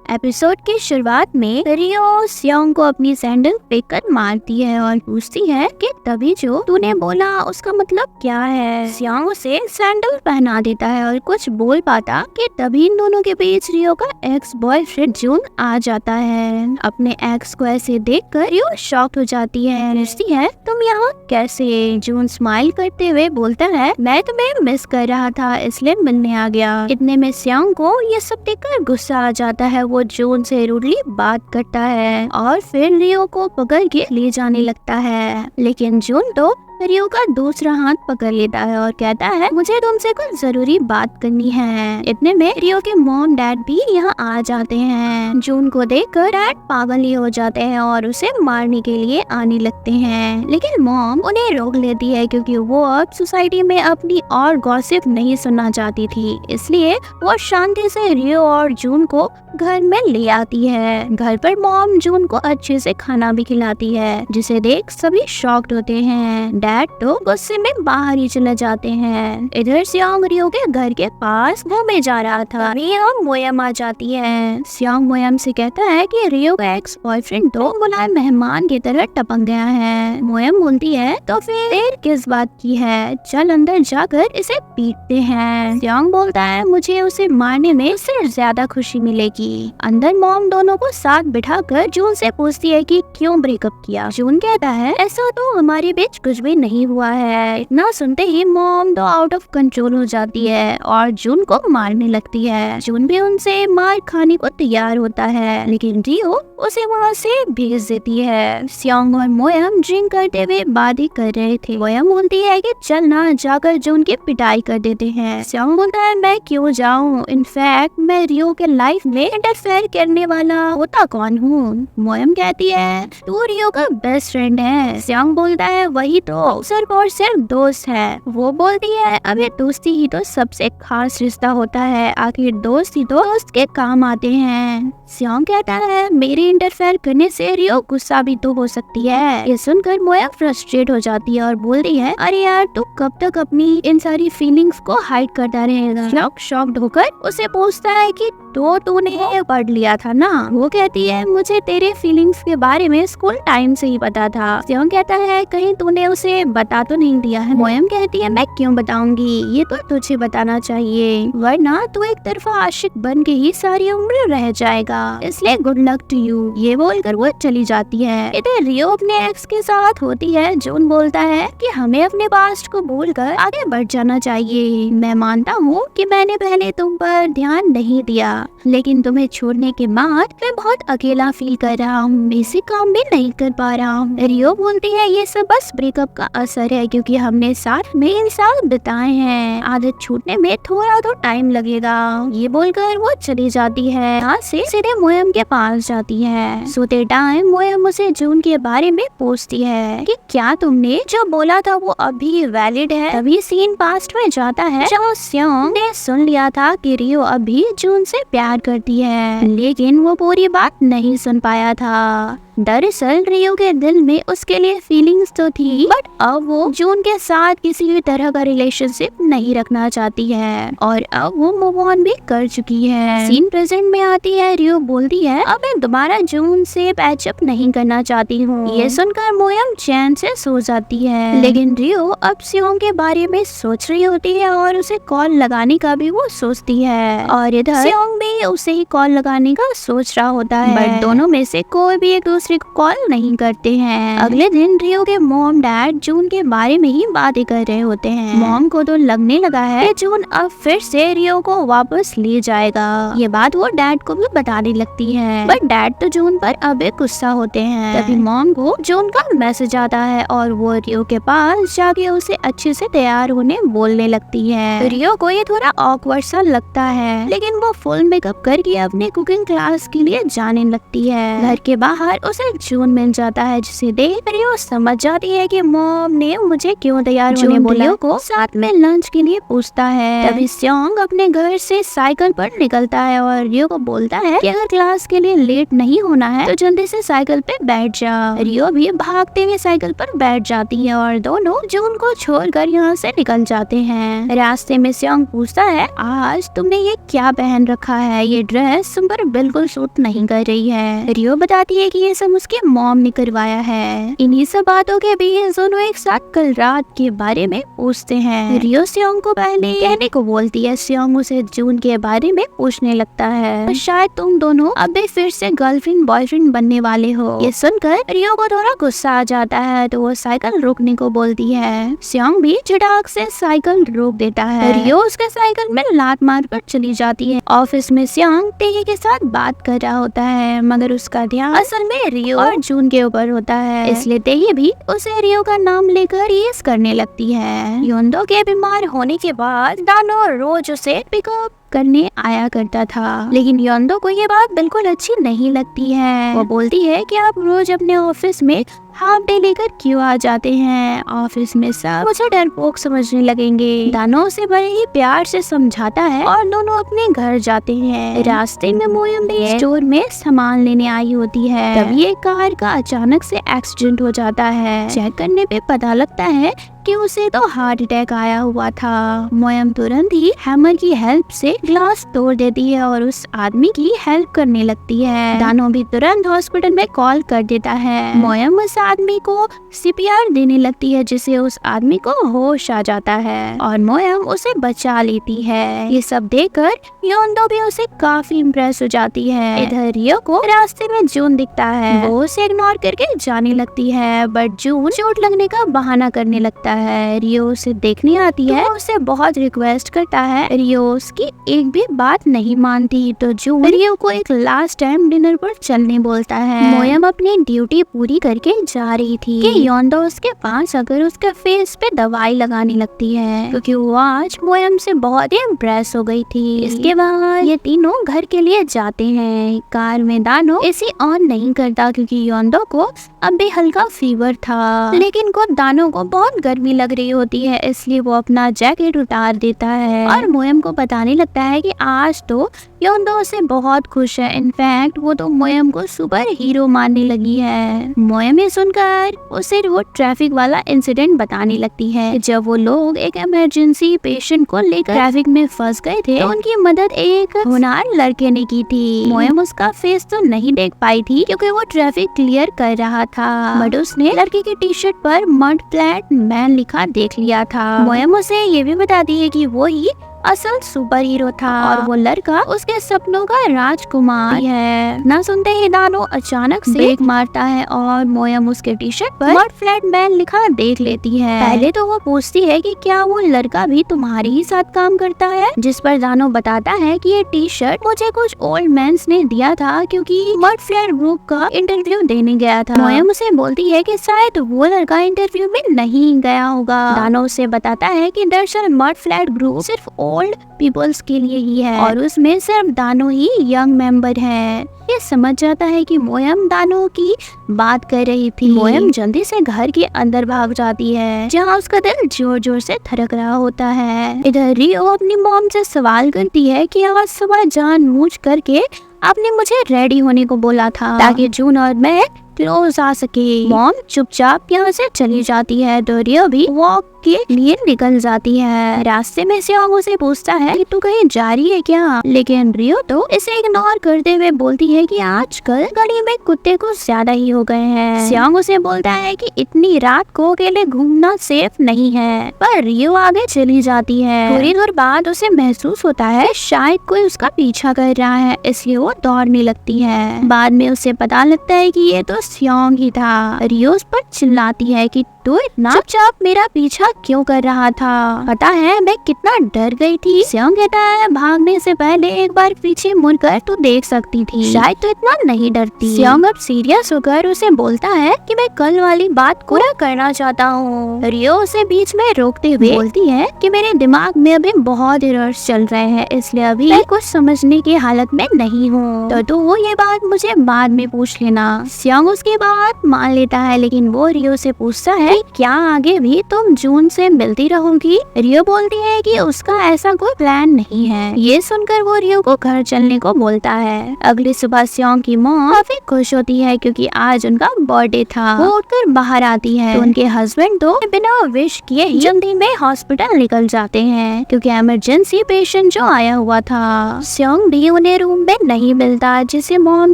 Episode की शुरुआत में रियो सियोंग को अपनी सैंडल फेंककर मारती है और पूछती है कि तभी जो तूने बोला उसका मतलब क्या है। सियोंग उसे सैंडल पहना देता है और कुछ बोल पाता कि तभी इन दोनों के बीच रियो का एक्स बॉयफ्रेंड जून आ जाता है। अपने एक्स को ऐसे देखकर रियो शॉक्ड हो जाती है। पूछती है तुम यहाँ कैसे। जून स्माइल करते हुए बोलता है मैं तुम्हें मिस कर रहा था इसलिए मिलने आ गया। इतने में सियोंग को ये सब देखकर गुस्सा आ जाता है। वो जून से रूडली बात करता है और फिर रियो को पकड़ के ले जाने लगता है, लेकिन जून तो रियो का दूसरा हाथ पकड़ लेता है और कहता है मुझे तुमसे कुछ जरूरी बात करनी है। इतने में रियो के मॉम डैड भी यहाँ आ जाते हैं। जून को देखकर डैड पागल ही हो जाते हैं और उसे मारने के लिए आने लगते हैं, लेकिन मॉम उन्हें रोक लेती है क्योंकि वो अब सोसाइटी में अपनी और गॉसिप नहीं सुनना चाहती थी। इसलिए वो शांति से रियो और जून को घर में ले आती है। घर पर मॉम जून को अच्छे से खाना भी खिलाती है, जिसे देख सभी शॉक्ड होते हैं। डैड तो गुस्से में बाहर ही चले जाते हैं। इधर सियोंग रियो के घर के पास घूमने जा रहा था। रियो मोयम आ जाती है। सियोंग मोयम से कहता है कि रियो का एक्स बॉयफ्रेंड तो बुलाए मेहमान की तरह टपक गया है। मोयम बोलती है तो फिर किस बात की है, चल अंदर जाकर इसे पीटते हैं। सियोंग बोलता है मुझे उसे मारने में उससे ज्यादा खुशी मिलेगी। अंदर मॉम दोनों को साथ बिठाकर जून से पूछती है कि क्यों ब्रेकअप किया। जून कहता है ऐसा तो हमारे बीच कुछ भी नहीं हुआ है। इतना सुनते ही मॉम तो आउट ऑफ कंट्रोल हो जाती है और जून को मारने लगती है। जून भी उनसे मार खाने को तैयार होता है, लेकिन रियो उसे वहाँ से भेज देती है। सियोंग और मोयम ड्रिंक करते हुए बातें कर रहे थे। मोयम बोलती है कि चल ना जाकर जून की पिटाई कर देते हैं। सियोंग बोलता है मैं क्यों जाऊँ, इनफैक्ट मैं रियो के लाइफ में इंटरफेयर करने वाला होता कौन हूँ। मोयम कहती है तू रियो का बेस्ट फ्रेंड है। सियोंग बोलता है वही तो, सिर्फ और सिर्फ दोस्त है। वो बोलती है अबे दोस्ती ही तो सबसे खास रिश्ता होता है, आखिर दोस्त ही तो दोस्त के काम आते हैं। सियोंग कहता है मेरे इंटरफेयर करने से रियो गुस्सा भी तो हो सकती है। ये सुनकर मोया फ्रस्ट्रेट हो जाती है और बोलती है अरे यार तू कब तक अपनी इन सारी फीलिंग्स को हाइड करता रहेगा। शॉक्ड होकर उसे पूछता है कि तो तूने पढ़ लिया था ना। वो कहती है मुझे तेरे फीलिंग्स के बारे में स्कूल टाइम से ही पता था। सियोंग कहता है कहीं तूने उसे बता तो नहीं दिया है। मोयम कहती है मैं क्यों बताऊंगी, ये तो तुझे बताना चाहिए, वरना तू एक तरफा आशिक बन के ही सारी उम्र रह जाएगा, इसलिए गुड लक टू यू। ये बोलकर वो चली जाती है। इधर रियो अपने एक्स के साथ होती है। जून बोलता है कि हमें अपने पास्ट को भूलकर आगे बढ़ जाना चाहिए। मैं मानता हूँ कि मैंने पहले तुम पर ध्यान नहीं दिया, लेकिन तुम्हें छोड़ने के बाद मैं बहुत अकेला फील कर रहा हूँ, बेसिक काम भी नहीं कर पा रहा हूँ। रियो बोलती है ये सब बस ब्रेकअप का असर है, क्योंकि हमने साथ में इन साल बिताए हैं, आदत छूटने में थोड़ा तो टाइम लगेगा। ये बोलकर वो चली जाती है। यहाँ से सीधे मोयम के पास जाती है। सोते टाइम मोयम उसे जून के बारे में पूछती है कि क्या तुमने जो बोला था वो अभी वैलिड है। तभी सीन पास्ट में जाता है जहाँ सियोंग ने सुन लिया था कि रियो अभी जून से प्यार करती है, लेकिन वो पूरी बात नहीं सुन पाया था। दरअसल रियो के दिल में उसके लिए फीलिंग्स तो थी, बट अब वो जून के साथ किसी भी तरह का रिलेशनशिप नहीं रखना चाहती है और अब वो मूव ऑन भी कर चुकी है। सीन प्रेजेंट में आती है। रियो बोलती है अब मैं दोबारा जून से पैचअप नहीं करना चाहती हूँ। ये सुनकर मोयम चैन से सो जाती है, लेकिन रियो अब सियोंग के बारे में सोच रही होती है और उसे कॉल लगाने का भी वो सोचती है, और इधर सियोंग भी उसे ही कॉल लगाने का सोच रहा होता है, बट दोनों में से कोई भी एक दूसरे को कॉल नहीं करते हैं। अगले दिन रियो के मॉम डैड जून के बारे में ही बातें कर रहे होते हैं। मॉम को तो लगने लगा है कि जून अब फिर से रियो को वापस ले जाएगा। ये बात वो डैड को भी बताने लगती है, बट डैड तो जून पर अब गुस्सा होते हैं। तभी मॉम को जून का मैसेज आता है और वो रियो के पास जाके उसे अच्छे से तैयार होने बोलने लगती है। रियो को ये थोड़ा ऑकवर्ड सा लगता है, लेकिन वो फुल मेकअप करके अपने कुकिंग क्लास के लिए जाने लगती है। घर के बाहर उसे जून मिल जाता है, जिसे देख रियो समझ जाती है कि मॉम ने मुझे क्यों तैयार होने बोला को साथ में लंच के लिए पूछता है। तभी स्योंग अपने घर से साइकिल पर निकलता है और रियो को बोलता है कि अगर क्लास के लिए लेट नहीं होना है तो जल्दी से साइकिल पे बैठ जा। रियो भी भागते हुए साइकिल पर बैठ जाती है और दोनों जून को छोड़कर यहाँ से निकल जाते हैं। रास्ते में स्योंग पूछता है, आज तुमने ये क्या पहन रखा है? ये ड्रेस तुम पर बिल्कुल सूट नहीं कर रही है। रियो बताती है कि ये सब उसके मॉम ने करवाया है। इन्हीं सब बातों के बीच दोनों एक साथ कल रात के बारे में पूछते हैं। रियो स्योंग को पहले कहने को बोलती है। स्योंग उसे जून के बारे में पूछने लगता है, तो शायद तुम दोनों अभी फिर से गर्लफ्रेंड बॉयफ्रेंड बनने वाले हो। ये सुनकर रियो को थोड़ा गुस्सा आ जाता है तो वो साइकिल रोकने को बोलती है। स्योंग भी झटाक से साइकिल रोक देता है। रियो उसके साइकिल में लात मार कर चली जाती है। ऑफिस में स्योंग तेगी के साथ बात कर रहा होता है, मगर उसका ध्यान असल में रियो और जून के ऊपर होता है, इसलिए तेगी भी उसे रियो का नाम लेकर टीज करने लगती है। योंदो के बीमार होने के बाद दानो रोज उसे पिकअप करने आया करता था, लेकिन योंदो को ये बात बिल्कुल अच्छी नहीं लगती है। वो बोलती है कि आप रोज अपने ऑफिस में हाफ डे लेकर क्यों आ जाते हैं? ऑफिस में सब मुझे डरपोक समझने लगेंगे। दानो उसे बड़े ही प्यार से समझाता है और दोनों अपने घर जाते हैं। रास्ते में मोयम भी स्टोर में सामान लेने आई होती है। तभी एक कार का अचानक से एक्सीडेंट हो जाता है। चेक करने पे पता लगता है कि उसे तो हार्ट अटैक आया हुआ था। मोयम तुरंत ही हैमर की हेल्प से ग्लास तोड़ देती है और उस आदमी की हेल्प करने लगती है। दानो भी तुरंत हॉस्पिटल में कॉल कर देता है। मोयम उस आदमी को सीपीआर देने लगती है, जिससे उस आदमी को होश आ जाता है और मोयम उसे बचा लेती है। ये सब देखकर योंदो भी उसे काफी इम्प्रेस हो जाती है। इधर रियो को रास्ते में जून दिखता है। वो उसे इग्नोर करके जाने लगती है, बट जून चोट लगने का बहाना करने लगता है। रियो उसे देखने आती है, उसे बहुत रिक्वेस्ट करता है। रियो उसकी एक भी बात नहीं मानती, तो जून रियो को एक लास्ट टाइम डिनर पर चलने बोलता है। मोयम अपनी ड्यूटी पूरी करके जा रही थी कि योंदो उसके पास आकर उसके फेस पे दवाई लगाने लगती है, क्योंकि वो आज मोयम से बहुत ही इम्प्रेस हो गई थी। इसके बाद ये तीनों घर के लिए जाते हैं। कार में दानो एसी ऑन नहीं करता क्योंकि योंदो को अभी हल्का फीवर था, लेकिन को दानो को बहुत गर्मी लग रही होती है, इसलिए वो अपना जैकेट उतार देता है और मोयम को बताने लगता है कि आज तो योंदो से बहुत खुश है। इनफैक्ट वो तो मोयम को सुपर हीरो मानने लगी है। मोयम ये सुनकर उसे वो ट्रैफिक वाला इंसिडेंट बताने लगती है, जब वो लोग एक इमरजेंसी पेशेंट को लेकर ट्रैफिक में फंस गए थे, तो उनकी मदद एक होनहार लड़के ने की थी। मोयम उसका फेस तो नहीं देख पाई थी क्योंकि वो ट्रैफिक क्लियर कर रहा था, बट उसने लड़के की टी शर्ट पर मड फ्लैट मैन लिखा देख लिया था। मोयम उसे ये भी बताती है कि वो ही असल सुपर हीरो था और वो लड़का उसके सपनों का राजकुमार है। ना सुनते ही दानो अचानक से ब्रेक मारता है और मोयम उसके टी शर्ट पर मड फ्लैट मैन लिखा देख लेती है। पहले तो वो पूछती है कि क्या वो लड़का भी तुम्हारे ही साथ काम करता है, जिस पर दानो बताता है कि ये टी शर्ट मुझे कुछ ओल्ड मैंस ने दिया था क्योंकि मड फ्लैट ग्रुप का इंटरव्यू देने गया था। मोयम उसे बोलती है कि शायद वो लड़का इंटरव्यू में नहीं गया होगा। दानो उसे बताता है कि दरअसल मड फ्लैट ग्रुप सिर्फ ओल्ड पीपल्स के लिए ही है और उसमें सिर्फ दानो ही यंग मेंबर है। ये समझ जाता है कि मोयम दानो की बात कर रही थी। मोयम जल्दी से घर के अंदर भाग जाती है, जहाँ उसका दिल जोर जोर से धड़क रहा होता है। इधर रियो अपनी मॉम से सवाल करती है कि आज सुबह जानबूझ करके आपने मुझे रेडी होने को बोला था ताकि जून और मैं क्लोज आ सके। मॉम चुपचाप यहाँ से चली जाती है तो रियो भी वॉक के लिए निकल जाती है। रास्ते में स्योंग उसे पूछता है कि तू कहीं जा रही है क्या, लेकिन रियो तो इसे इग्नोर करते हुए बोलती है कि आजकल गली में कुत्ते कुछ ज्यादा ही हो गए हैं। स्योंग उसे बोलता है कि इतनी रात को अकेले घूमना सेफ नहीं है, पर रियो आगे चली जाती है। थोड़ी देर बाद उसे महसूस होता है शायद कोई उसका पीछा कर रहा है, इसलिए वो दौड़ने लगती है। बाद में उसे पता लगता है कि ये तो स्योंग ही था। रियो उस पर चिल्लाती है कि तू इतना चुपचाप मेरा पीछा क्यों कर रहा था? पता है मैं कितना डर गई थी। सियोंग कहता है भागने से पहले एक बार पीछे मुड़कर तू देख सकती थी, शायद तू इतना नहीं डरती। सियोंग अब सीरियस होकर उसे बोलता है कि मैं कल वाली बात पूरा करना चाहता हूँ। रियो उसे बीच में रोकते हुए बोलती है कि मेरे दिमाग में अभी बहुत एरर्स चल रहे हैं, इसलिए अभी मैं कुछ समझने की हालत में नहीं हूँ, तो तू ये बात मुझे बाद में पूछ लेना। सियोंग उसकी बात मान लेता है, लेकिन वो रियो से पूछता है कि क्या आगे भी तुम जून से मिलती रहोगी? रियो बोलती है कि उसका ऐसा कोई प्लान नहीं है। ये सुनकर वो रियो को घर चलने को बोलता है। अगली सुबह सियोंग की मॉम काफी खुश होती है क्योंकि आज उनका बर्थडे था। वो उठकर बाहर आती है तो उनके हस्बैंड तो बिना विश किए ही जल्दी में हॉस्पिटल निकल जाते हैं क्योंकि इमरजेंसी पेशेंट जो आया हुआ था। सियोंग भी उन्हें रूम में नहीं मिलता, जिससे मॉम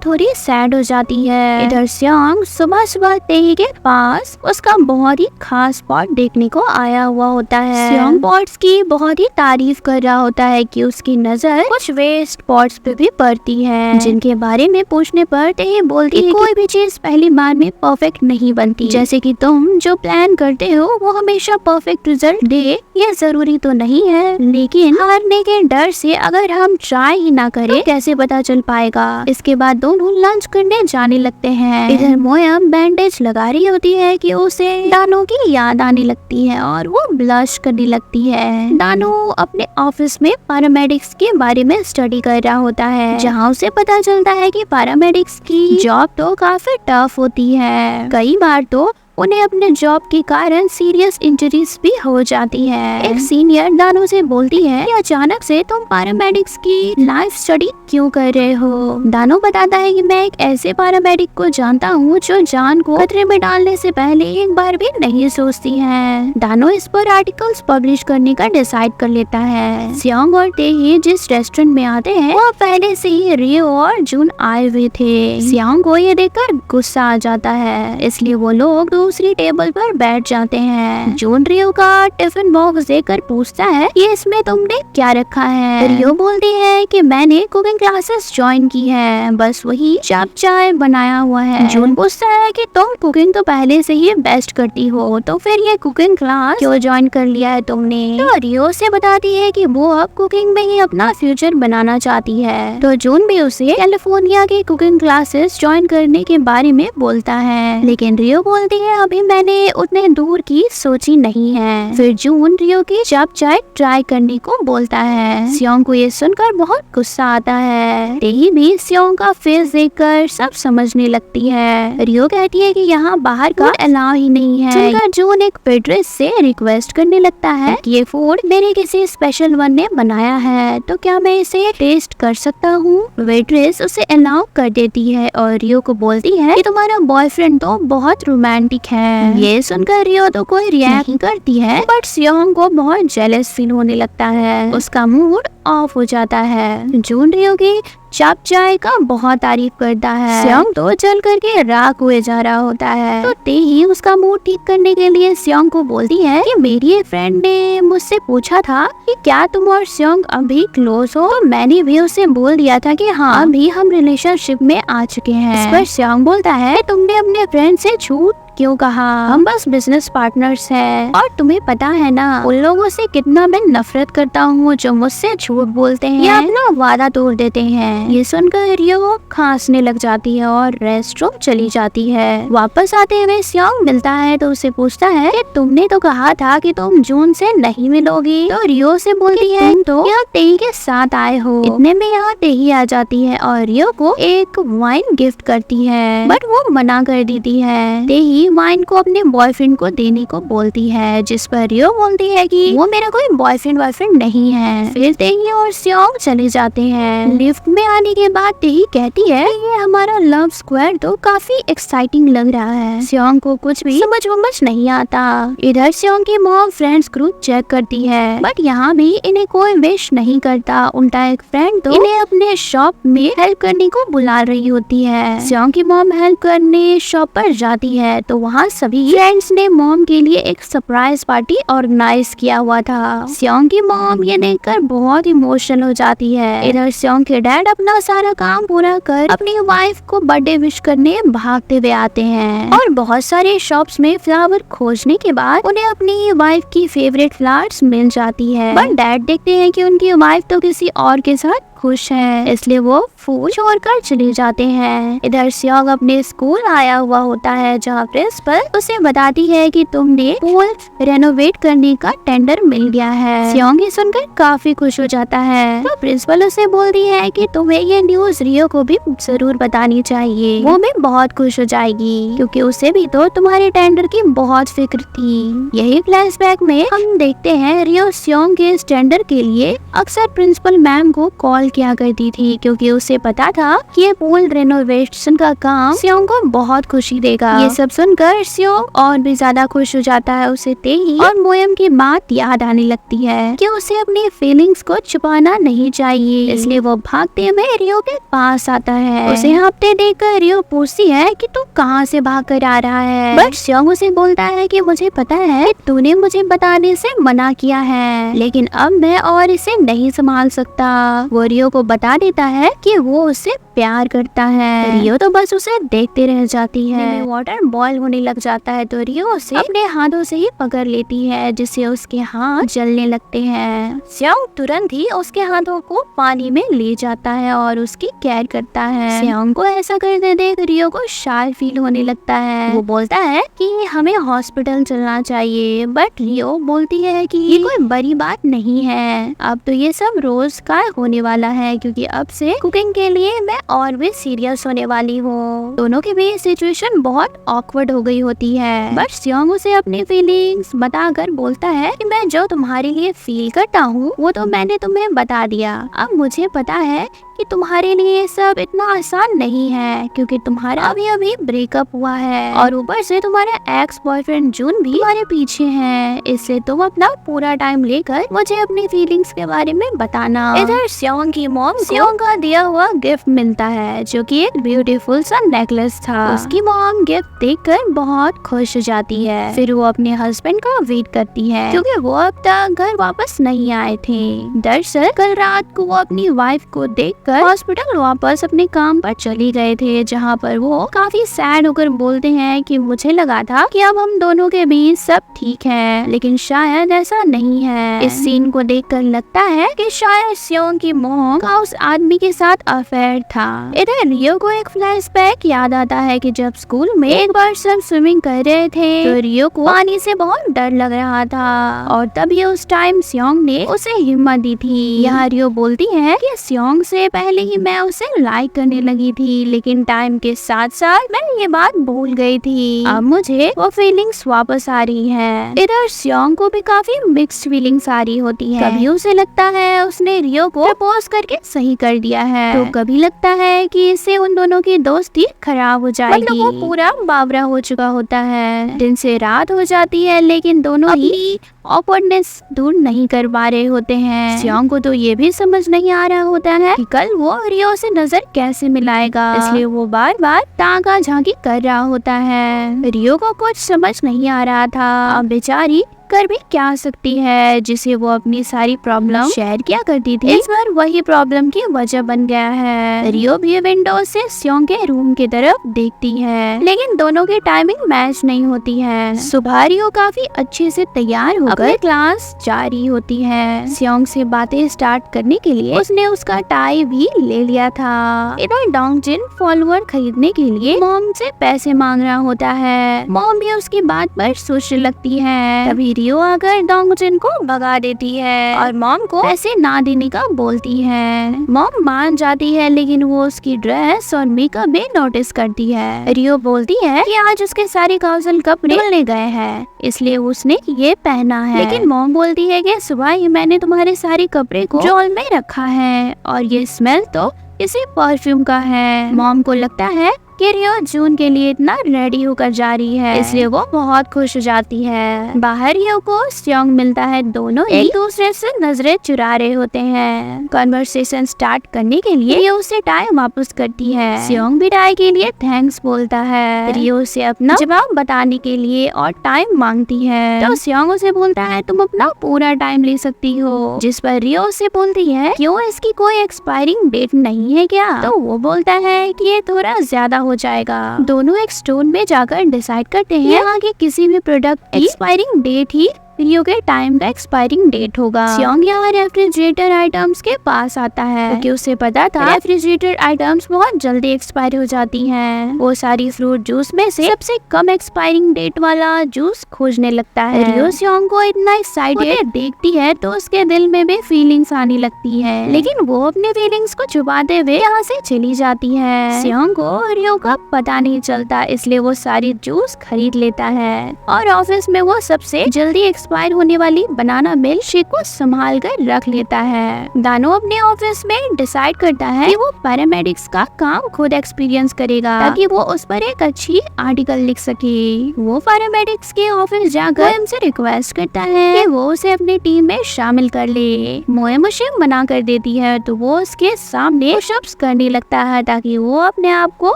थोड़ी सैड हो जाती है। इधर सियोंग सुबह सुबह तेही के पास उसका बहुत ही खास पॉट देखने को आया हुआ होता है। सियोंग पॉट्स की बहुत ही तारीफ कर रहा होता है कि उसकी नजर कुछ वेस्ट पॉट्स पे भी पड़ती है, जिनके बारे में पूछने पर तेही बोलती है कोई भी चीज पहली बार में परफेक्ट नहीं बनती, जैसे कि तुम जो प्लान करते हो वो हमेशा परफेक्ट रिजल्ट दे ये जरूरी तो नहीं है, लेकिन हारने के डर से अगर हम ट्राई ही ना करें तो कैसे पता चल पाएगा। इसके बाद दोनों लंच करने जाने लगते हैं। इधर मोयम बैंडेज लगा रही होती है कि उसे दानो की याद आने लगती है और वो ब्लश करने लगती है। दानो अपने ऑफिस में पैरामेडिक्स के बारे में स्टडी कर रहा होता है, जहाँ उसे पता चलता है कि पैरामेडिक्स की जॉब तो काफी टफ होती है। कई बार तो उन्हें अपने जॉब के कारण सीरियस इंजरीज भी हो जाती है। एक सीनियर दानो से बोलती है कि अचानक से तुम पैरामेडिक्स की लाइफ स्टडी क्यों कर रहे हो? दानो बताता है कि मैं एक ऐसे पैरामेडिक को जानता हूँ जो जान को खतरे में डालने से पहले एक बार भी नहीं सोचती है। दानो इस पर आर्टिकल्स पब्लिश करने का डिसाइड कर लेता है। सियोंग और तेही जिस रेस्टोरेंट में आते हैं वो पहले से ही रियो और जून आए हुए थे। सियोंग को ये देखकर गुस्सा आ जाता है, इसलिए वो लोग दूसरी टेबल पर बैठ जाते हैं। जून रियो का टिफिन बॉक्स देखकर पूछता है कि इसमें तुमने क्या रखा है? रियो बोलती है कि मैंने कुकिंग क्लासेस ज्वाइन की है, बस वही चाप चाय बनाया हुआ है। जून पूछता है कि तुम कुकिंग तो पहले से ही बेस्ट करती हो, तो फिर ये कुकिंग क्लास क्यों ज्वाइन कर लिया है तुमने? तो रियो से बताती है कि वो अब कुकिंग में ही अपना फ्यूचर बनाना चाहती है। तो जून भी उसे कैलिफोर्निया की कुकिंग क्लासेस ज्वाइन करने के बारे में बोलता है, लेकिन रियो बोलती है अभी मैंने उतने दूर की सोची नहीं है। फिर जून रियो की चाप चाय ट्राई करने को बोलता है। सियोंग को ये सुनकर बहुत गुस्सा आता है। तेही भी सियोंग का फेस देखकर सब समझने लगती है। रियो कहती है कि यहाँ बाहर का अलाउ ही नहीं है। सुनकर जून एक वेट्रेस से रिक्वेस्ट करने लगता है कि ये फूड मेरे किसी स्पेशल वन ने बनाया है, तो क्या मैं इसे टेस्ट कर सकता हूँ? वेट्रेस उसे अलाउ कर देती है और रियो को बोलती है कि तुम्हारा बॉयफ्रेंड तो बहुत रोमांटिक है। ये सुनकर रियो तो कोई रिएक्ट नहीं करती है, बट सियोंग को बहुत जेलस फील होने लगता है। उसका मूड ऑफ हो जाता है। जून रियो की चाप चाय का बहुत तारीफ करता है। सियोंग तो चल करके राख हुए जा रहा होता है। तो तेही उसका मूड ठीक करने के लिए सियोंग को बोलती है कि मेरी एक फ्रेंड ने मुझसे पूछा था कि क्या तुम और सियोंग अभी क्लोज हो? तो मैंने भी उसे बोल दिया था कि हाँ अभी हम रिलेशनशिप में आ चुके हैं। इस पर सियोंग बोलता है तुमने अपने फ्रेंड से झूठ क्यों कहा? हम बस बिजनेस पार्टनर्स हैं और तुम्हें पता है ना उन लोगों से कितना मैं नफरत करता हूँ जो मुझसे झूठ बोलते हैं या अपना वादा तोड़ देते हैं। ये सुनकर रियो खांसने लग जाती है और रेस्टरूम चली जाती है। वापस आते हुए सियोंग मिलता है तो उसे पूछता है कि तुमने तो कहा था कि तुम जून से नहीं मिलोगी। तो रियो से बोलती है तुम तो यहाँ तेही के साथ आए हो। इतने में यहाँ तेही आ जाती है और रियो को एक वाइन गिफ्ट करती है, बट वो मना कर देती है। तेही वाइन को अपने बॉयफ्रेंड को देने को बोलती है, जिस पर रियो बोलती है कि वो मेरा कोई बॉयफ्रेंड नहीं है। फिर तेही और सियोंग चले जाते हैं। लिफ्ट में आने के बाद तेही कहती है ये हमारा लव स्क्वाड तो काफी एक्साइटिंग लग रहा है। सियोंग को कुछ भी समझ नहीं आता। इधर सियोंग की मॉम फ्रेंड्स ग्रुप चेक करती है, बट यहाँ भी इन्हें कोई विश नहीं करता। उल्टा एक फ्रेंड तो इन्हें अपने शॉप में हेल्प करने को बुला रही होती है। सियोंग की मॉम हेल्प करने शॉप पर जाती है तो वहाँ सभी फ्रेंड्स ने मॉम के लिए एक सरप्राइज पार्टी ऑर्गेनाइज किया हुआ था। सियोंग की मॉम ये देखकर बहुत इमोशनल हो जाती है। इधर सियोंग के डैड अपना सारा काम पूरा कर अपनी वाइफ को बर्थडे विश करने भागते हुए आते हैं और बहुत सारे शॉप्स में फ्लावर खोजने के बाद उन्हें अपनी वाइफ की फेवरेट फ्लावर्स मिल जाती है। पर डैड देखते हैं कि उनकी वाइफ तो किसी और के साथ खुश है, इसलिए वो फूल छोड़कर चले जाते हैं। इधर सियोंग अपने स्कूल आया हुआ होता है जहाँ प्रिंसिपल उसे बताती है कि तुमने पूल रेनोवेट करने का टेंडर मिल गया है। सियोंग ये सुनकर काफी खुश हो जाता है। तो प्रिंसिपल उसे बोलती है कि तुम्हें ये न्यूज रियो को भी जरूर बतानी चाहिए, वो भी बहुत खुश हो जाएगी क्योंकि उसे भी तो तुम्हारे टेंडर की बहुत फिक्र थी। यही फ्लैशबैक में हम देखते हैं रियो सियोंग के इस टेंडर के लिए अक्सर प्रिंसिपल मैम को कॉल किया करती थी क्योंकि उसे पता था कि ये पूल रेनोवेशन का काम सियोंग को बहुत खुशी देगा। ये सब सुनकर सियोंग और भी ज्यादा खुश हो जाता है। उसे तेही और मोयम की बात याद आने लगती है कि उसे अपनी फीलिंग्स को छुपाना नहीं चाहिए, इसलिए वो भागते हुए रियो के पास आता है। उसे हाँफते देखकर रियो पूछती है कि तू कहाँ से भाग कर आ रहा है, बट सियोंग उसे बोलता है कि मुझे पता है कि तूने मुझे बताने से मना किया है, लेकिन अब मैं और इसे नहीं संभाल सकता। वो रियो को बता देता है कि वो उससे प्यार करता है। रियो तो बस उसे देखते रह जाती है। वाटर बॉयल होने लग जाता है तो रियो उसे अपने हाथों से ही पकड़ लेती है जिससे उसके हाथ जलने लगते हैं। सियोंग तुरंत ही उसके हाथों को पानी में ले जाता है और उसकी केयर करता है। सियोंग को ऐसा करते देख रियो को शाय फील होने लगता है। वो बोलता है कि हमें हॉस्पिटल चलना चाहिए, बट रियो बोलती है कि ये कोई बड़ी बात नहीं है, अब तो ये सब रोज का होने वाला है क्योंकि अब से कुकिंग के लिए मैं और भी सीरियस होने वाली हूँ। दोनों के बीच सिचुएशन बहुत ऑकवर्ड हो गई होती है, बट सियोंग उसे अपनी फीलिंग्स बताकर बोलता है कि मैं जो तुम्हारे लिए फील करता हूँ वो तो मैंने तुम्हें बता दिया। अब मुझे पता है कि तुम्हारे लिए ये सब इतना आसान नहीं है क्योंकि तुम्हारा अभी अभी ब्रेकअप हुआ है और ऊपर से तुम्हारा एक्स बॉयफ्रेंड जून भी तुम्हारे पीछे है, इसलिए तुम अपना पूरा टाइम लेकर मुझे अपनी फीलिंग्स के बारे में बताना। इधर सियोंग की मॉम सियोंग का दिया हुआ गिफ्ट मिलता है जो कि एक ब्यूटीफुल सा नेकलेस था। उसकी मॉम गिफ्ट देखकर बहुत खुश हो जाती है। फिर वो अपने हस्बैंड का वेट करती है क्योंकि वो अब तक घर वापस नहीं आए थे। दरअसल कल रात को वो अपनी वाइफ को देखकर हॉस्पिटल वापस अपने काम पर चली गए थे, जहाँ पर वो काफी सैड होकर बोलते हैं कि मुझे लगा था कि अब हम दोनों के बीच सब ठीक है, लेकिन शायद ऐसा नहीं है। इस सीन को देखकर लगता है कि शायद सियोंग की मॉम का उस आदमी के साथ अफेयर था। इधर रियो को एक फ्लैशबैक याद आता है कि जब स्कूल में एक बार सब स्विमिंग कर रहे थे तो रियो को पानी से बहुत डर लग रहा था और तभी उस टाइम सियोंग ने उसे हिम्मत दी थी। यहाँ रियो बोलती है कि सियोंग से पहले ही मैं उसे लाइक करने लगी थी, लेकिन टाइम के साथ साथ मैं ये बात भूल गई थी। अब मुझे वो फीलिंग्स वापस आ रही हैं। इधर सियोंग को भी काफी मिक्स्ड फीलिंग्स आ रही होती है। कभी उसे लगता है उसने रियो को प्रपोज करके सही कर दिया है, तो कभी लगता है कि इससे उन दोनों की दोस्ती खराब हो जाएगी। मतलब वो पूरा बावरा हो चुका होता है। दिन से रात हो जाती है लेकिन दोनों ही ऑकवर्डनेस दूर नहीं कर पा रहे होते हैं। सियोंग को तो ये भी समझ नहीं आ रहा होता है कि कल वो रियो से नजर कैसे मिलाएगा, इसलिए वो बार बार ताका झांकी कर रहा होता है। रियो को कुछ समझ नहीं आ रहा था। अब बेचारी कर भी क्या सकती है, जिसे वो अपनी सारी प्रॉब्लम शेयर किया करती थी, इस बार वही प्रॉब्लम की वजह बन गया है। रियो भी विंडो से सियोंग के रूम की तरफ देखती है, लेकिन दोनों की टाइमिंग मैच नहीं होती है। सुबह रियो काफी अच्छे से तैयार होकर क्लास जा रही होती है। सियोंग से बातें स्टार्ट करने के लिए उसने उसका टाई भी ले लिया था। इधर डोंगजिन फॉलोअर खरीदने के लिए मॉम से पैसे मांग रहा होता है। मॉम भी उसकी बात पर सोचने लगती है। तभी रियो आकर डोंगजिन को भगा देती है और मॉम को पैसे ना देने का बोलती है। मॉम मान जाती है लेकिन वो उसकी ड्रेस और मेकअप भी नोटिस करती है। रियो बोलती है कि आज उसके सारे काउंसिल कपड़े धुलने गए हैं, इसलिए उसने ये पहना है। लेकिन मॉम बोलती है कि सुबह ही मैंने तुम्हारे सारे कपड़े को ड्रॉर में रखा है और ये स्मेल तो किसी परफ्यूम का है। मॉम को लगता है कि रियो जून के लिए इतना रेडी होकर जा रही है, इसलिए वो बहुत खुश हो जाती है। बाहर रियो को सियोंग मिलता है, दोनों एक दूसरे से नजरें चुरा रहे होते हैं। कन्वर्सेशन स्टार्ट करने के लिए रियो उसे टाई वापस करती है। सियोंग भी टाई के लिए थैंक्स बोलता है। रियो से अपना जवाब बताने के लिए और टाइम मांगती है, तो सियोंग उसे बोलता है तुम अपना पूरा टाइम ले सकती हो, जिस पर रियो उसे बोलती है क्यों इसकी कोई एक्सपायरिंग डेट नहीं है क्या? तो वो बोलता है कि ये थोड़ा ज्यादा हो जाएगा। दोनों एक स्टोर में जाकर डिसाइड करते हैं यहाँ के किसी भी प्रोडक्ट की एक्सपायरिंग डेट ही रियो के टाइम का एक्सपायरिंग डेट होगा। सियोंग यहाँ रेफ्रिजरेटर आइटम्स के पास आता है क्योंकि उसे पता था रेफ्रिजरेटर आइटम्स बहुत जल्दी एक्सपायर हो जाती हैं। वो सारी फ्रूट जूस में से सबसे कम एक्सपायरिंग डेट वाला जूस खोजने लगता है। रियो सियोंग को इतना एक्साइटेड देखती है तो उसके दिल में भी फीलिंग्स आने लगती है, लेकिन वो अपने फीलिंग्स को छुपाते हुए यहाँ से चली जाती है। सियोंग को रियो का पता नहीं चलता, इसलिए वो सारी जूस खरीद लेता है और ऑफिस में वो सबसे जल्दी एक्सपायर होने वाली बनाना मिल्क शेक को संभाल कर रख लेता है। दानो अपने ऑफिस में डिसाइड करता है कि वो पैरामेडिक्स का काम खुद एक्सपीरियंस करेगा ताकि वो उस पर एक अच्छी आर्टिकल लिख सके। वो पैरामेडिक्स के ऑफिस जाकर मोएम से रिक्वेस्ट करता है कि वो उसे अपनी टीम में शामिल कर ले। मोएम उसे मना कर देती है तो वो उसके सामने पुशअप्स करने लगता है ताकि वो अपने आप को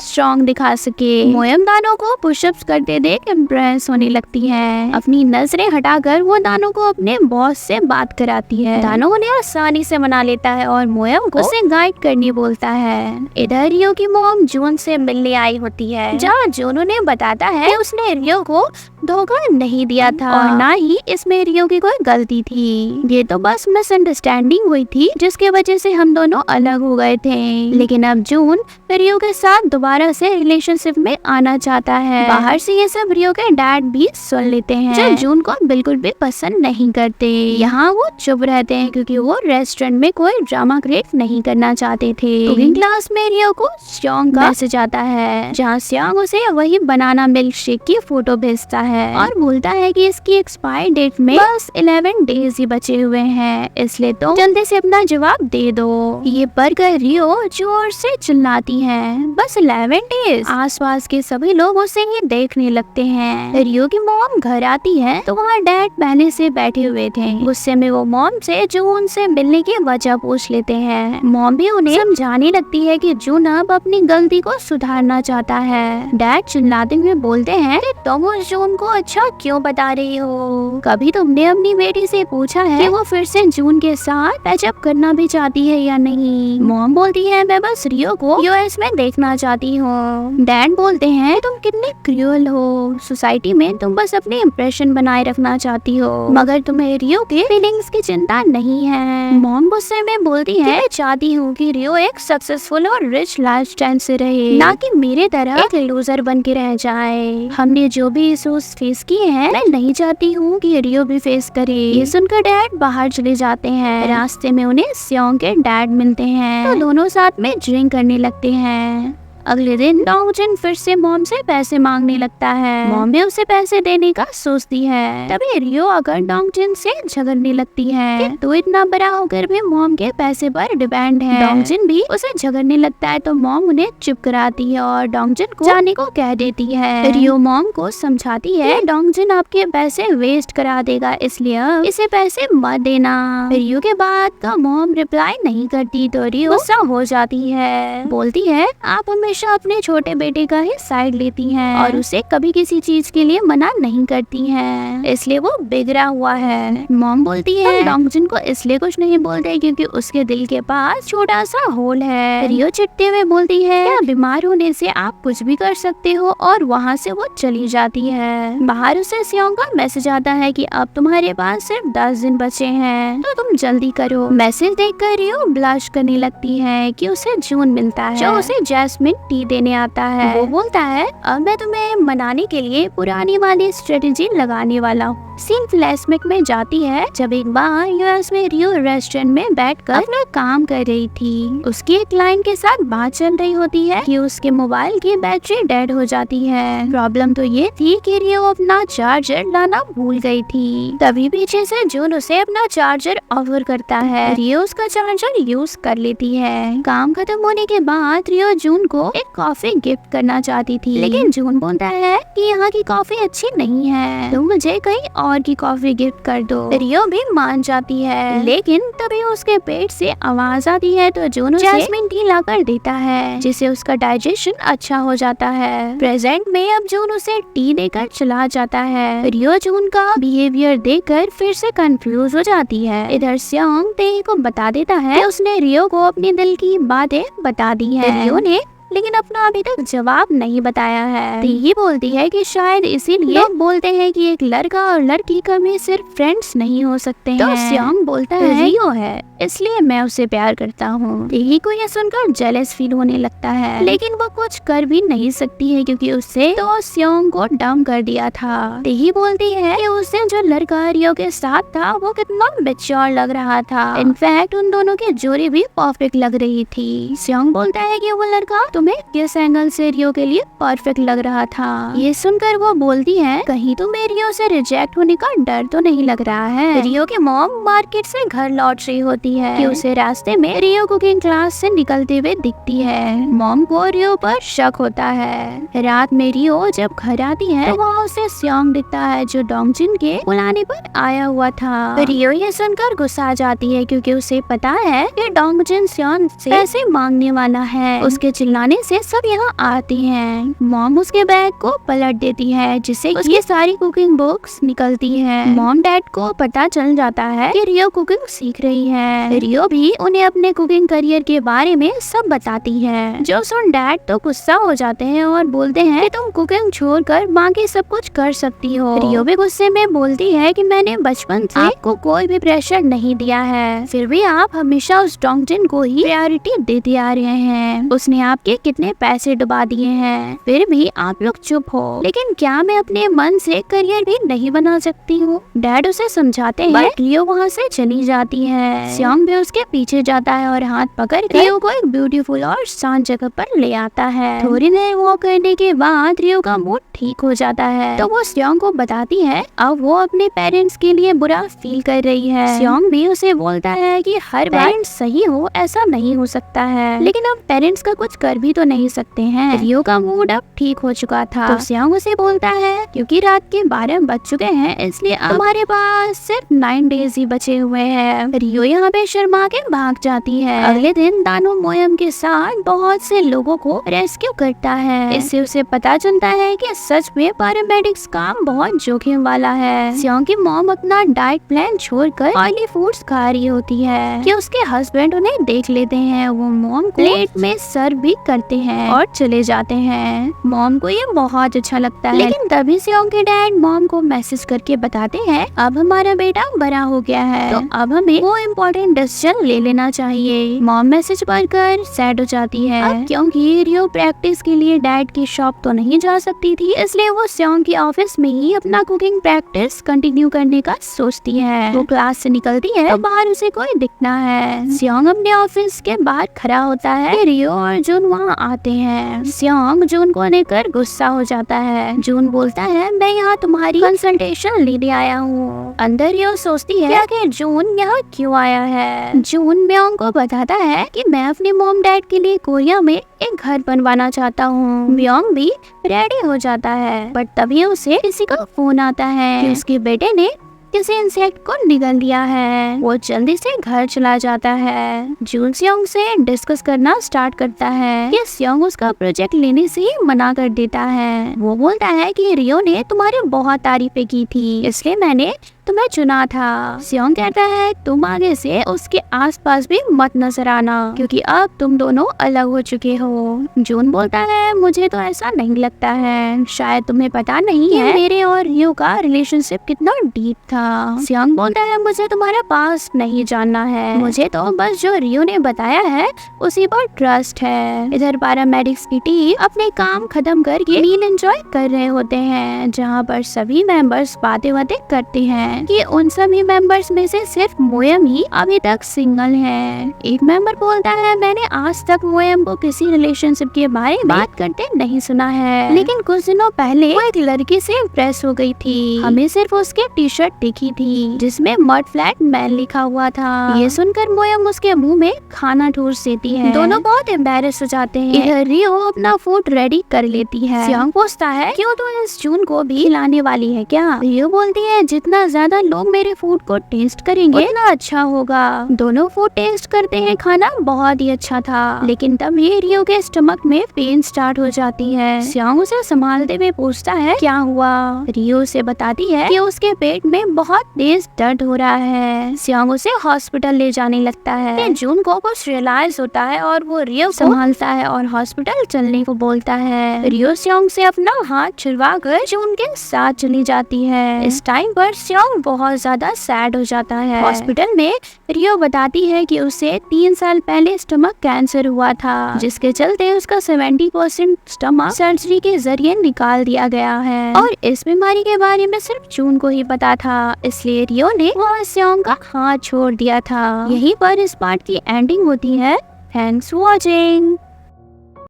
स्ट्रॉन्ग दिखा सके। मोएम दानो को पुशअप्स करते देख इम्प्रेस होने लगती है। अपनी नजरें हटाकर वो दानो को अपने बॉस से बात कराती है। दानो उन्हें आसानी से मना लेता है और मोएम को उसे गाइड करने बोलता है। इधर रियो की मॉम जून से मिलने आई होती है, जहाँ जून उन्हें बताता है कि उसने रियो को धोखा नहीं दिया था और ना ही इसमें रियो की कोई गलती थी। ये तो बस मिसअंडरस्टैंडिंग हुई थी जिसके वजह से हम दोनों अलग हो गए थे, लेकिन अब जून रियो के साथ दोबारा से रिलेशनशिप में आना चाहता है। बाहर से ये सब रियो के डैड भी सुन लेते हैं, जो जून को बिल्कुल भी पसंद नहीं करते। यहाँ वो चुप रहते हैं क्योंकि वो रेस्टोरेंट में कोई ड्रामा क्रिएट नहीं करना चाहते थे। कुकिंग क्लास में रियो को सियोंग का मैसेज आता है, जहाँ सियोंग उसे वही बनाना मिल्क शेक की फोटो भेजता है और बोलता है कि इसकी एक्सपायर डेट में बस 11 डेज ही बचे हुए हैं, इसलिए तो जल्दी से अपना जवाब दे दो। ये पढ़कर रियो जोर से चिल्लाती है, बस 11 डेज। आसपास के सभी लोग उसे ही देखने लगते हैं। रियो की मॉम घर आती है तो वहाँ डैड पहले से बैठे हुए थे। गुस्से में वो मॉम से जून से मिलने की वजह पूछ लेते हैं। मॉम भी उन्हें समझाने लगती है कि जून अब अपनी गलती को सुधारना चाहता है। डैड चिल्लाते हुए बोलते हैं कि तुम उस जून को अच्छा क्यों बता रही हो? कभी तुमने अपनी बेटी से पूछा है कि वो फिर से जून के साथ पैचअप करना भी चाहती है या नहीं? मॉम बोलती है मैं बस रियो को यूएस में देखना चाहती हूँ। डैड बोलते हैं तुम कितने क्रूअल हो, सोसाइटी में तुम बस अपने इम्प्रेशन बनाए रखना चाहती हो मगर तुम्हें रियो के फीलिंग्स की चिंता नहीं है। मॉम गुस्से में बोलती है मैं चाहती हूँ कि रियो एक सक्सेसफुल और रिच लाइफस्टाइल से रहे, ना कि मेरे तरह एक लूजर बन के रह जाए। हमने जो भी इश्यूज फेस किए हैं मैं नहीं चाहती हूँ कि रियो भी फेस करे। ये सुनकर डैड बाहर चले जाते हैं। रास्ते में उन्हें सियोंग के डैड मिलते हैं तो दोनों साथ में ड्रिंक करने लगते हैं। अगले दिन डोंगजिन फिर से मॉम से पैसे मांगने लगता है। मॉम भी उसे पैसे देने का सोचती है। तभी रियो आकर डोंगजिन से झगड़ने लगती है कि तू इतना बड़ा होकर भी मॉम के पैसे पर डिपेंड है। डोंगजिन भी उसे झगड़ने लगता है तो मॉम उन्हें चुप कराती है और डोंगजिन को जाने को कह देती है। रियो मॉम को समझाती है डोंगजिन आपके पैसे वेस्ट करा देगा, इसलिए अब इसे पैसे मत देना। रियो के बाद का मॉम रिप्लाई नहीं करती तो रियो गुस्सा हो जाती है। बोलती है आप हमेशा अपने छोटे बेटे का ही साइड लेती हैं और उसे कभी किसी चीज के लिए मना नहीं करती हैं, इसलिए वो बिगड़ा हुआ है। मॉम बोलती है डोंगजिन को इसलिए कुछ नहीं बोलते क्योंकि उसके दिल के पास छोटा सा होल है। रियो चिढ़ते हुए बोलती है क्या बीमार होने से आप कुछ भी कर सकते हो और वहाँ से वो चली जाती है। बाहर उसे सियोंग का मैसेज आता है कि अब तुम्हारे पास सिर्फ 10 दिन बचे हैं तो तुम जल्दी करो। मैसेज देखकर रियो ब्लश करने लगती है कि उसे जून मिलता है जो उसे जैस्मिन टी देने आता है। वो बोलता है अब मैं तुम्हें मनाने के लिए पुरानी वाली स्ट्रेटेजी लगाने वाला हूँ। सीन फ्लैशबैक में जाती है जब एक बार यूएस में रियो रेस्टोरेंट में बैठकर अपना काम कर रही थी। उसकी एक क्लाइंट के साथ बात चल रही होती है कि उसके मोबाइल की बैटरी डेड हो जाती है। प्रॉब्लम तो ये थी कि रियो अपना चार्जर लाना भूल गई थी। तभी पीछे से जून उसे अपना चार्जर ऑफर करता है। रियो उसका चार्जर यूज कर लेती है। काम खत्म होने के बाद रियो जून को एक कॉफी गिफ्ट करना चाहती थी, लेकिन जून बोलता है कि यहाँ की कॉफी अच्छी नहीं है, तुम मुझे कहीं और की कॉफी गिफ्ट कर दो। रियो भी मान जाती है, लेकिन तभी उसके पेट से आवाज आती है तो जून उसे जैस्मिन टी लाकर देता है, जिससे उसका डाइजेशन अच्छा हो जाता है। प्रेजेंट में अब जून उसे टी देकर चला जाता है। रियो जून का बिहेवियर देखकर फिर से कंफ्यूज हो जाती है। इधर स्योंग तेही को बता देता है कि उसने रियो को अपने दिल की बातें बता दी है। रियो ने लेकिन अपना अभी तक जवाब नहीं बताया है। तेही बोलती है कि शायद इसीलिए लोग बोलते हैं कि एक लड़का और लड़की कभी सिर्फ फ्रेंड्स नहीं हो सकते हैं। तो स्योंग बोलता है रियो है इसलिए मैं उसे प्यार करता हूँ। तेही को यह सुनकर जेलस फील होने लगता है, लेकिन वो कुछ कर भी नहीं सकती है क्योंकि उससे तो स्योंग को डम कर दिया था। तेही बोलती है कि उस दिन जो लड़का रियो के साथ था वो कितना मैच्योर लग रहा था। इनफैक्ट उन दोनों की जोड़ी भी परफेक्ट लग रही थी। स्योंग बोलता है कि वो लड़का तुम्हें किस एंगल से रियो के लिए परफेक्ट लग रहा था। ये सुनकर वो बोलती है कहीं तुम्हें रियो से रिजेक्ट होने का डर तो नहीं लग रहा है। रियो की मॉम मार्केट से घर लौट रही होती है कि उसे रास्ते में रियो कुकिंग क्लास से निकलते हुए दिखती है। मॉम को रियो पर शक होता है। रात में रियो जब घर आती है तो वहाँ उसे स्योंग दिखता है जो डोंगजिन के बुलाने पर आया हुआ था। रियो ये सुनकर गुस्सा आ जाती है क्योंकि उसे पता है कि डोंगजिन स्योंग से पैसे मांगने वाला है। उसके चिल्लाने से सब यहाँ आती हैं। मॉम उसके बैग को पलट देती है जिससे उसकी सारी कुकिंग बुक्स निकलती हैं। मॉम डैड को पता चल जाता है कि रियो कुकिंग सीख रही है। रियो भी उन्हें अपने कुकिंग करियर के बारे में सब बताती है, जो सुन डैड तो गुस्सा हो जाते हैं और बोलते हैं कि तुम कुकिंग छोड़कर बाकी सब कुछ कर सकती हो। रियो भी गुस्से में बोलती है कि मैंने बचपन से आपको कोई भी प्रेशर नहीं दिया है, फिर भी आप हमेशा उस डोंगजिन को ही प्रायोरिटी देते आ रहे हैं। उसने आपके कितने पैसे डुबा दिए हैं, फिर भी आप लोग चुप हो। लेकिन क्या मैं अपने मन से करियर भी नहीं बना सकती हूँ? डैड उसे समझाते हैं। रियो वहाँ से चली जाती है। स्योंग भी उसके पीछे जाता है और हाथ पकड़ रियो को एक ब्यूटीफुल और शांत जगह पर ले आता है। थोड़ी देर वॉक करने के बाद रियो का मूड ठीक हो जाता है तो वो स्योंग को बताती है अब वो अपने पेरेंट्स के लिए बुरा फील कर रही है। स्योंग भी उसे बोलता है कि हर पेरेंट्स सही हो ऐसा नहीं हो सकता है, लेकिन अब पेरेंट्स का कुछ कर भी तो नहीं सकते हैं। रियो का मूड अब ठीक हो चुका था तो स्योंग उसे बोलता है क्योंकि रात के 12 बज चुके हैं इसलिए अब हमारे पास सिर्फ 9 डेज ही बचे हुए हैं। रियो यहाँ पे शर्मा के भाग जाती है। अगले दिन दानो मोयम के साथ बहुत से लोगों को रेस्क्यू करता है। इससे उसे पता चलता है कि सच में पैरामेडिक्स काम बहुत जोखिम वाला है। स्योंग की मॉम अपना डाइट प्लान छोड़कर ऑयली फूड्स खा रही होती है कि उसके हस्बैंड उन्हें देख लेते हैं। वो मॉम को प्लेट में सर्व भी करते हैं और चले जाते हैं। मॉम को ये बहुत अच्छा लगता है, लेकिन तभी स्योंग के डैड मॉम को मैसेज करके बताते हैं अब हमारा बेटा बड़ा हो गया है तो अब हमें वो इम्पोर्टेंट डिसीजन ले लेना चाहिए। मॉम मैसेज पढ़कर सैड हो जाती है। अब क्योंकि रियो प्रैक्टिस के लिए डैड की शॉप तो नहीं जा सकती थी इसलिए वो स्योंग की ऑफिस में ही अपना कुकिंग प्रैक्टिस कंटिन्यू करने का सोचती है। वो क्लास से निकलती है तो बाहर उसे कोई दिखना है। स्योंग अपने ऑफिस के बाहर खड़ा होता है। रियो और जून वहाँ आते हैं। स्योंग जून को लेकर गुस्सा हो जाता है। जून बोलता है मैं यहाँ तुम्हारी कंसल्टेशन लेने आया हूँ। अंदर रियो सोचती है कि जून यहाँ क्यों आया है। जून म्योंग को बताता है कि मैं अपने मॉम डैड के लिए कोरिया में एक घर बनवाना चाहता हूँ। म्योंग भी रेडी हो जाता है बट तभी उसे किसी का फोन आता है कि उसके बेटे ने किसी इंसेक्ट को निगल दिया है। वो जल्दी से घर चला जाता है। जून स्योंग से डिस्कस करना स्टार्ट करता है कि स्योंग उसका प्रोजेक्ट लेने से ही मना कर देता है। वो बोलता है कि रियो ने तुम्हारी बहुत तारीफें की थी इसलिए मैंने तुम्हें चुना था। स्योंग कहता है तुम आगे से उसके आसपास भी मत नजर आना क्योंकि अब तुम दोनों अलग हो चुके हो। जून बोलता है मुझे तो ऐसा नहीं लगता है, शायद तुम्हें पता नहीं है मेरे और रियो का रिलेशनशिप कितना डीप था। स्योंग बोलता है मुझे तुम्हारा पास्ट नहीं जानना है, मुझे तो बस जो रियो ने बताया है उसी पर ट्रस्ट है। इधर पैरामेडिक्स की टीम अपने काम खत्म करके मील एंजॉय कर रहे होते हैं जहाँ पर सभी मेंबर्स बातें करते हैं। हैं कि उन सभी मेंबर्स में से सिर्फ मोयम ही अभी तक सिंगल है। एक मेंबर बोलता है, मैंने आज तक मोयम को किसी रिलेशनशिप के बारे में बात करते नहीं सुना है, लेकिन कुछ दिनों पहले वो एक लड़की से इम्प्रेस हो गई थी। हमें सिर्फ उसके टी शर्ट दिखी थी जिसमें मड फ्लैट मैन लिखा हुआ था। ये सुनकर मोयम उसके मुंह में खाना ठूस देती है। दोनों बहुत एम्बेरस हो जाते हैं। इधर रियो अपना फूड रेडी कर लेती है। सियांग पूछता है, क्यों तू इस जून को भी खिलाने वाली है क्या? रियो बोलती है, जितना ज्यादा लोग मेरे फूड को टेस्ट करेंगे उतना अच्छा होगा। दोनों फूड टेस्ट करते हैं। खाना बहुत ही अच्छा था, लेकिन तभी रियो के स्टमक में पेन स्टार्ट हो जाती है। सियांग उसे संभालते हुए पूछता है, क्या हुआ? रियो उसे बताती है कि उसके पेट में बहुत तेज दर्द हो रहा है। सियांग उसे हॉस्पिटल ले जाने लगता है। जून को कुछ रियलाइज होता है और वो रियो को संभालता है और हॉस्पिटल चलने को बोलता है। रियो सियांग से अपना हाथ छुड़वा कर जून के साथ चली जाती है। इस टाइम पर सियांग बहुत ज्यादा सैड हो जाता है। हॉस्पिटल में रियो बताती है कि उसे 3 साल पहले स्टमक कैंसर हुआ था, जिसके चलते उसका 70% स्टमक सर्जरी के जरिए निकाल दिया गया है और इस बीमारी के बारे में सिर्फ जून को ही पता था, इसलिए रियो ने वह सियांग का हाथ छोड़ दिया था। यहीं पर इस पार्ट की एंडिंग होती है। Thanks for watching.